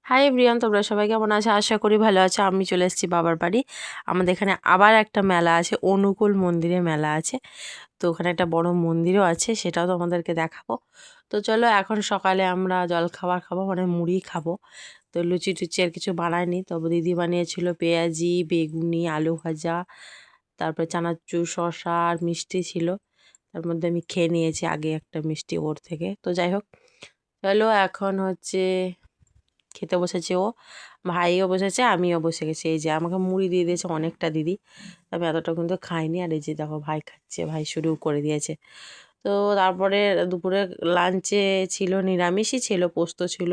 Hi everyone, তোমরা সবাই কেমন আছো? আশা করি ভালো আছো। আমি চলে এসেছি বাবার বাড়ি। আমাদের এখানে আবার একটা মেলা আছে, অনুকূল মন্দিরে মেলা আছে। তো ওখানে একটা বড় মন্দিরও আছে, সেটাও তোমাদেরকে দেখাবো। তো চলো, এখন সকালে আমরা জলখাবার খাবো, মানে মুড়ি খাবো। তো লুচি টুচি আর কিছু বানায়নি, তবে দিদি বানিয়েছিল পেঁয়াজি, বেগুনি, আলু ভাজা, তারপরে চানাচুর, শসা আর মিষ্টি ছিল। তার মধ্যে আমি খেয়ে নিয়েছি আগে একটা মিষ্টি ওর থেকে। তো যাই হোক, চলো এখন হচ্ছে খেতে বসেছে ও, ভাইও বসেছে, আমিও বসে গেছি। এই যে আমাকে মুড়ি দিয়ে দিয়েছে অনেকটা দিদি, আমি এতটা কিন্তু খাইনি। আর এই যে দেখো ভাই খাচ্ছে, ভাই শুরু করে দিয়েছে। তো তারপরে দুপুরে লাঞ্চে ছিল নিরামিষই ছিল, পোস্ত ছিল,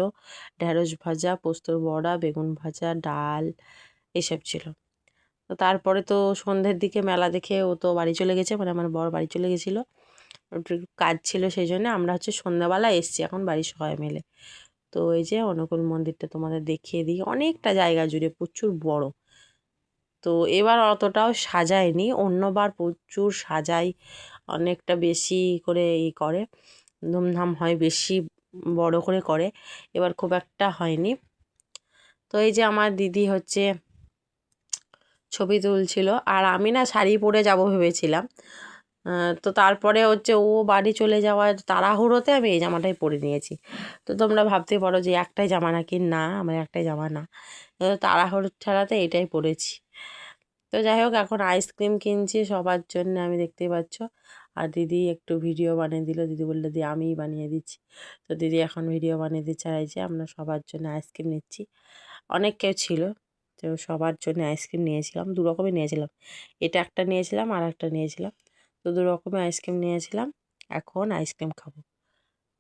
ঢ্যাঁড়স ভাজা, পোস্তর বড়া, বেগুন ভাজা, ডাল, এসব ছিল। তো তারপরে তো সন্ধ্যের দিকে মেলা দেখে ও তো বাড়ি চলে গেছে, মানে আমার বর বাড়ি চলে গেছিলো। ওর একটু কাজ ছিল, সেই জন্য আমরা হচ্ছে সন্ধ্যাবেলা এসছি এখন বাড়ির সবাই মিলে। তো এই যে অনুকূল মন্দিরটা তোমাদের দেখিয়ে দিই, অনেকটা জায়গা জুড়ে, প্রচুর বড়। তো এবার অতটাও সাজায়নি, অন্যবার প্রচুর সাজাই, অনেকটা বেশি করে করে, ধুমধাম হয়, বেশি বড় করে করে। এবার খুব একটা হয়নি। তো এই যে আমার দিদি হচ্ছে ছবি তুলছিল, আর আমি না শাড়ি পরে যাব ভেবেছিলাম। তো তারপরে হচ্ছে ও বাড়ি চলে যাওয়ার তাড়াহুড়োতে আমি এই জামাটাই পরে নিয়েছি। তো তোমরা ভাবতে পারো যে একটাই জামা নাকি, না আমার একটাই জামা না, তাড়াহুড়ো ছাড়াতে এটাই পরেছি। তো যাই হোক, এখন আইসক্রিম কিনছি সবার জন্য, আমি দেখতেই পাচ্ছ। আর দিদি একটু ভিডিও বানিয়ে দিল, দিদি বললো দি আমিই বানিয়ে দিচ্ছি। তো দিদি এখন ভিডিও বানিয়ে দিচ্ছে। আর এই যে আমরা সবার জন্য আইসক্রিম নিচ্ছি, অনেক কেউ ছিল, তো সবার জন্য আইসক্রিম নিয়েছিলাম, দু রকমই নিয়েছিলাম। এটা একটা নিয়েছিলাম আর একটা নিয়েছিলাম, তো দু রকমের আইসক্রিম নিয়েছিলাম। এখন আইসক্রিম খাবো।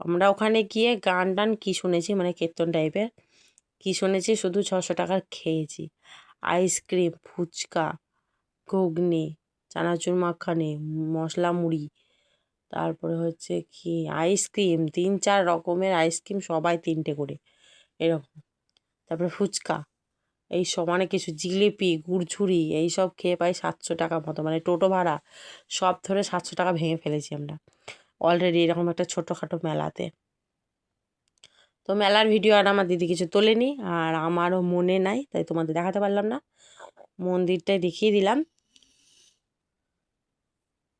আমরা ওখানে গিয়ে গান টান কী শুনেছি, মানে কীর্তন টাইপের কী শুনেছি, শুধু 600 টাকার খেয়েছি। আইসক্রিম, ফুচকা, ঘুগনি, চানাচুর মাখানি, মশলা মুড়ি, তারপরে হচ্ছে কি আইসক্রিম, 3-4 রকমের আইসক্রিম, সবাই 3টে করে এরকম। তারপরে ফুচকা, এই সব অনেক কিছু, জিলিপি, গুড়ঝুড়ি, এইসব খেয়ে প্রায় 700 টাকা মতো, মানে টোটো ভাড়া সব ধরে 700 টাকা ভেঙে ফেলেছি আমরা অলরেডি এরকম একটা ছোটোখাটো মেলাতে। তো মেলার ভিডিও আর আমার দিদি কিছু তোলেনি, আর আমারও মনে নাই, তাই তোমাদের দেখাতে পারলাম না। মন্দিরটাই দেখিয়ে দিলাম।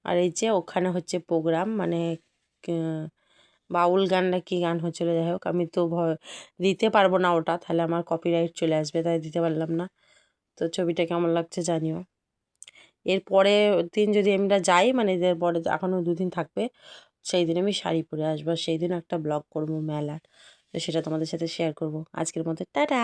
আর এই যে ওখানে হচ্ছে প্রোগ্রাম, মানে বাউল গান না কি গান হচ্ছিলো, যাই হোক আমি তো দিতে পারবো না ওটা, তাহলে আমার কপিরাইট চলে আসবে, তাই দিতে পারলাম না। তো ছবিটা কেমন লাগছে জানিও। এর পরের দিন যদি আমরা যাই, মানে এদের পরে এখনও 2 দিন থাকবে, সেই দিন আমি শাড়ি পরে আসবো, সেই দিন একটা ব্লগ করবো মেলার, তো সেটা তোমাদের সাথে শেয়ার করব। আজকের মতো টাটা।